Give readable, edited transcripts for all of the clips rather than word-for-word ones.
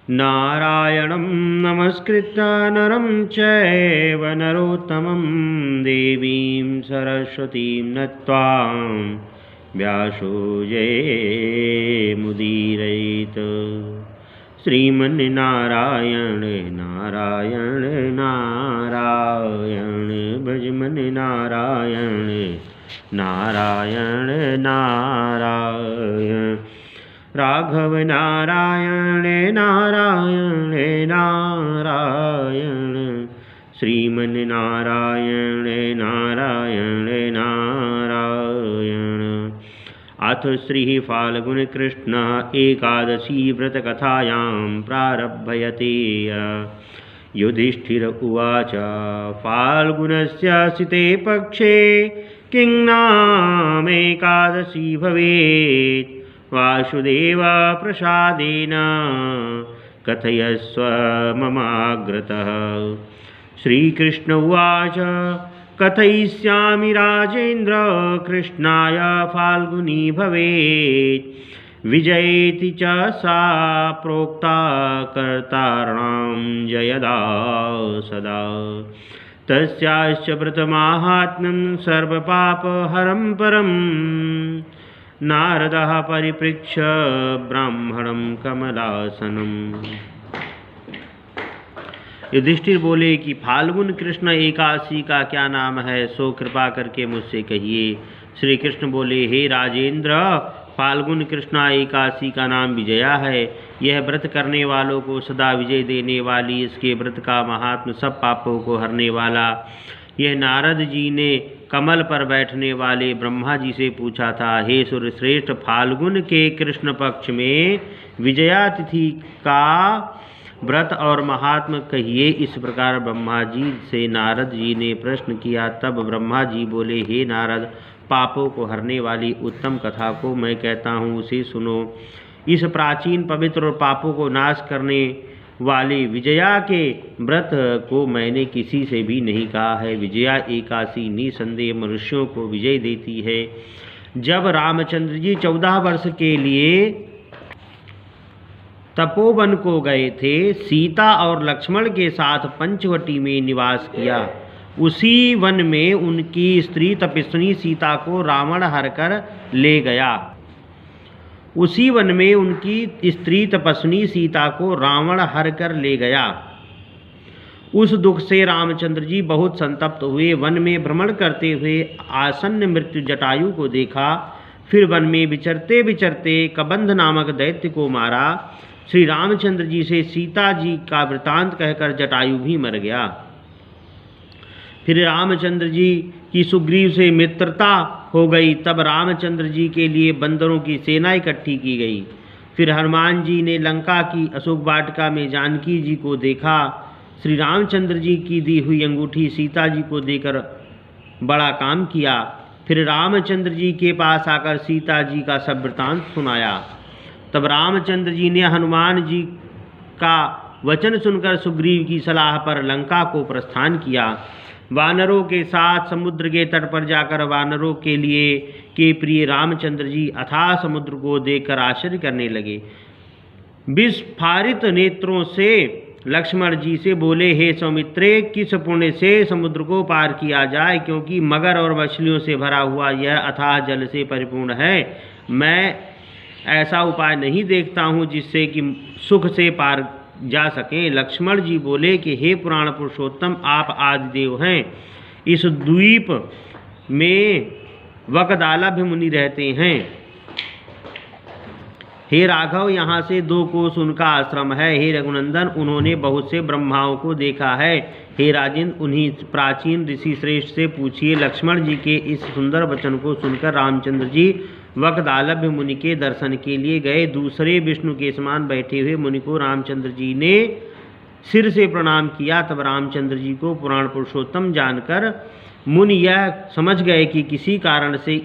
नारायणं नमस्कृत्य नरं चैव नरोत्तमं देवीं सरस्वतीं नत्वा व्यासो जयेमुदीरयेत्। श्रीमन्नारायण नारायण नारायण भजमन नारायण नारायण नारायण राघव नारायण नारायण नारायण श्रीमन नारायण नारायण नारायण। अथ श्री फाल्गुन कृष्ण एकादशी व्रतकथायां प्रारभ्यते। युधिष्ठिर उवाच फाल्गुनस्य सिते पक्षे किं नामेकादशी भवेत् वासुदेव प्रसादेन कथयस्व ममाग्रतः। श्रीकृष्ण उवाच कथयिष्यामि राजेन्द्र कृष्णाय फाल्गुनी भवेत् विजयेति च सा प्रोक्ता कर्तारां जयदा सदा। तस्याश्च व्रतमाहात्म्यं सर्वपापहरं परम् नारदः परिपृच्छ ब्राह्मणं कमलासनम्। युधिष्ठिर बोले कि फाल्गुन कृष्ण एकादशी का क्या नाम है, सो कृपा करके मुझसे कहिए। श्री कृष्ण बोले, हे राजेंद्र, फाल्गुन कृष्ण एकादशी का नाम विजया है। यह व्रत करने वालों को सदा विजय देने वाली, इसके व्रत का महात्म सब पापों को हरने वाला। यह नारद जी ने कमल पर बैठने वाले ब्रह्मा जी से पूछा था। हे सूर्यश्रेष्ठ, फाल्गुन के कृष्ण पक्ष में विजया तिथि का व्रत और महात्म कहिए। इस प्रकार ब्रह्मा जी से नारद जी ने प्रश्न किया। तब ब्रह्मा जी बोले, हे नारद, पापों को हरने वाली उत्तम कथा को मैं कहता हूँ, उसे सुनो। इस प्राचीन पवित्र और पापों को नाश करने वाली विजया के व्रत को मैंने किसी से भी नहीं कहा है। विजया एकादशी निसंदेह मनुष्यों को विजय देती है। जब रामचंद्र जी 14 वर्ष के लिए तपोवन को गए थे, सीता और लक्ष्मण के साथ पंचवटी में निवास किया। उसी वन में उनकी स्त्री तपस्विनी सीता को रावण हरकर ले गया। उसी वन में उनकी स्त्री तपस्विनी सीता को रावण हरकर ले गया। उस दुख से रामचंद्र जी बहुत संतप्त हुए। वन में भ्रमण करते हुए आसन्न मृत्यु जटायु को देखा। फिर वन में विचरते विचरते कबंध नामक दैत्य को मारा। श्री रामचंद्र जी से सीता जी का वृतांत कहकर जटायु भी मर गया। फिर रामचंद्र जी की सुग्रीव से मित्रता हो गई। तब रामचंद्र जी के लिए बंदरों की सेना इकट्ठी की गई। फिर हनुमान जी ने लंका की अशोक वाटिका में जानकी जी को देखा। श्री रामचंद्र जी की दी हुई अंगूठी सीता जी को देकर बड़ा काम किया। फिर रामचंद्र जी के पास आकर सीता जी का सब वृतांत सुनाया। तब रामचंद्र जी ने हनुमान जी का वचन सुनकर सुग्रीव की सलाह पर लंका को प्रस्थान किया। वानरों के साथ समुद्र के तट पर जाकर वानरों के लिए के प्रिय रामचंद्र जी अथाह समुद्र को देखकर आश्चर्य करने लगे। विस्फारित नेत्रों से लक्ष्मण जी से बोले, हे सौमित्रे, किस पुण्य से समुद्र को पार किया जाए, क्योंकि मगर और मछलियों से भरा हुआ यह अथाह जल से परिपूर्ण है। मैं ऐसा उपाय नहीं देखता हूँ जिससे कि सुख से पार जा सकें। लक्ष्मण जी बोले कि हे पुराण पुरुषोत्तम, आप आदिदेव हैं। इस द्वीप में वकदालभ मुनि रहते हैं। हे राघव, यहाँ से 2 कोस उनका आश्रम है। हे रघुनंदन, उन्होंने बहुत से ब्रह्माओं को देखा है। हे राजेंद्र, उन्हीं प्राचीन ऋषि श्रेष्ठ से पूछिए। लक्ष्मण जी के इस सुंदर वचन को सुनकर रामचंद्र जी वकदालभ मुनि के दर्शन के लिए गए। दूसरे विष्णु के समान बैठे हुए मुनि को रामचंद्र जी ने सिर से प्रणाम किया। तब रामचंद्र जी को पुराण पुरुषोत्तम जानकर मुनि यह समझ गए कि किसी कारण से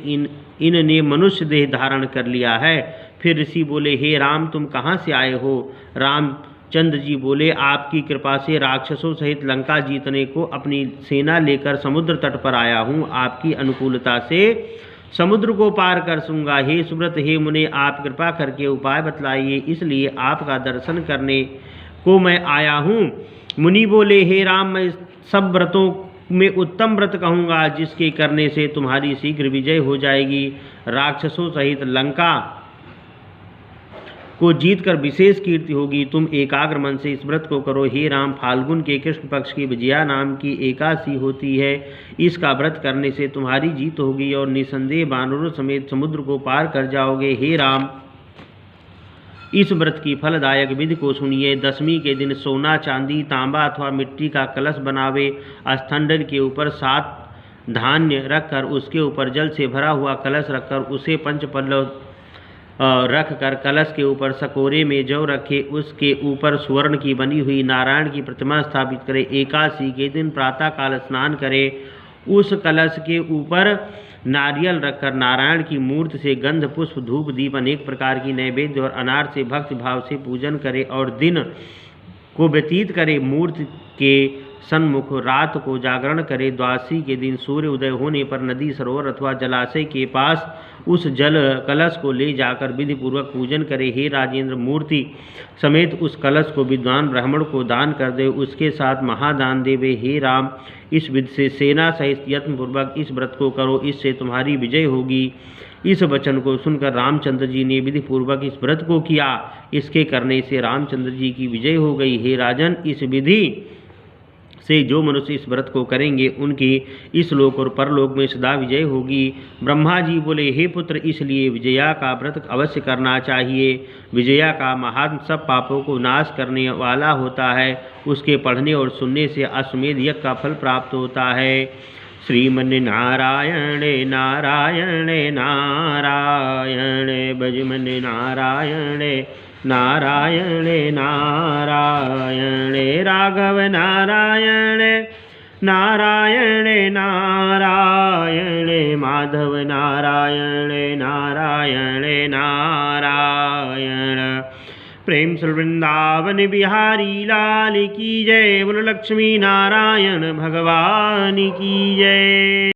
इनने मनुष्य देह धारण कर लिया है। फिर ऋषि बोले, हे राम, तुम कहाँ से आए हो? रामचंद्र जी बोले, आपकी कृपा से राक्षसों सहित लंका जीतने को अपनी सेना लेकर समुद्र तट पर आया हूँ। आपकी अनुकूलता से समुद्र को पार कर सूंगा। हे सुब्रत, हे मुने, आप कृपा करके उपाय बतलाइए, इसलिए आपका दर्शन करने को मैं आया हूँ। मुनि बोले, हे राम, मैं सब व्रतों में उत्तम व्रत कहूँगा, जिसके करने से तुम्हारी शीघ्र विजय हो जाएगी। राक्षसों सहित लंका को जीतकर विशेष कीर्ति होगी। तुम एकाग्र मन से इस व्रत को करो। हे राम, फाल्गुन के कृष्ण पक्ष की विजया नाम की एकादशी होती है। इसका व्रत करने से तुम्हारी जीत होगी और निसंदेह वानरों समेत समुद्र को पार कर जाओगे। हे राम, इस व्रत की फलदायक विधि को सुनिए। दशमी के दिन सोना, चांदी, तांबा अथवा मिट्टी का कलश बनावे। स्थंडन के ऊपर 7 धान्य रखकर उसके ऊपर जल से भरा हुआ कलश रखकर उसे पंचपल्लव रख कर कलश के ऊपर सकोरे में जौ रखे, उसके ऊपर स्वर्ण की बनी हुई नारायण की प्रतिमा स्थापित करे। एकादशी के दिन प्रातः काल स्नान करे। उस कलश के ऊपर नारियल रखकर नारायण की मूर्ति से गंध, पुष्प, धूप, दीप, अनेक प्रकार की नैवेद्य और अनार से भक्ति भाव से पूजन करे और दिन को व्यतीत करे। मूर्ति के सन्मुख रात को जागरण करे। द्वादशी के दिन सूर्य उदय होने पर नदी, सरोवर अथवा जलाशय के पास उस जल कलश को ले जाकर विधि पूर्वक पूजन करे। हे राजेंद्र, मूर्ति समेत उस कलश को विद्वान ब्राह्मण को दान कर दे, उसके साथ महादान देवे। हे राम, इस विधि से सेना सहित यत्न पूर्वक इस व्रत को करो, इससे तुम्हारी विजय होगी। इस वचन को सुनकर रामचंद्र जी ने विधि पूर्वक इस व्रत को किया। इसके करने से रामचंद्र जी की विजय हो गई। हे राजन, इस विधि से जो मनुष्य इस व्रत को करेंगे उनकी इस लोक और परलोक में सदा विजय होगी। ब्रह्मा जी बोले, हे पुत्र, इसलिए विजया का व्रत अवश्य करना चाहिए। विजया का महात्म सब पापों को नाश करने वाला होता है। उसके पढ़ने और सुनने से अश्वमेध यज्ञ का फल प्राप्त होता है। श्रीमन नारायण नारायण नारायण, भजमन नारायण नारायण नारायण, राघव नारायण नारायण नारायण, माधव नारायण नारायण नारायण। प्रेम से वृंदावन बिहारी लाल की जय। बोलो लक्ष्मी नारायण भगवान की जय।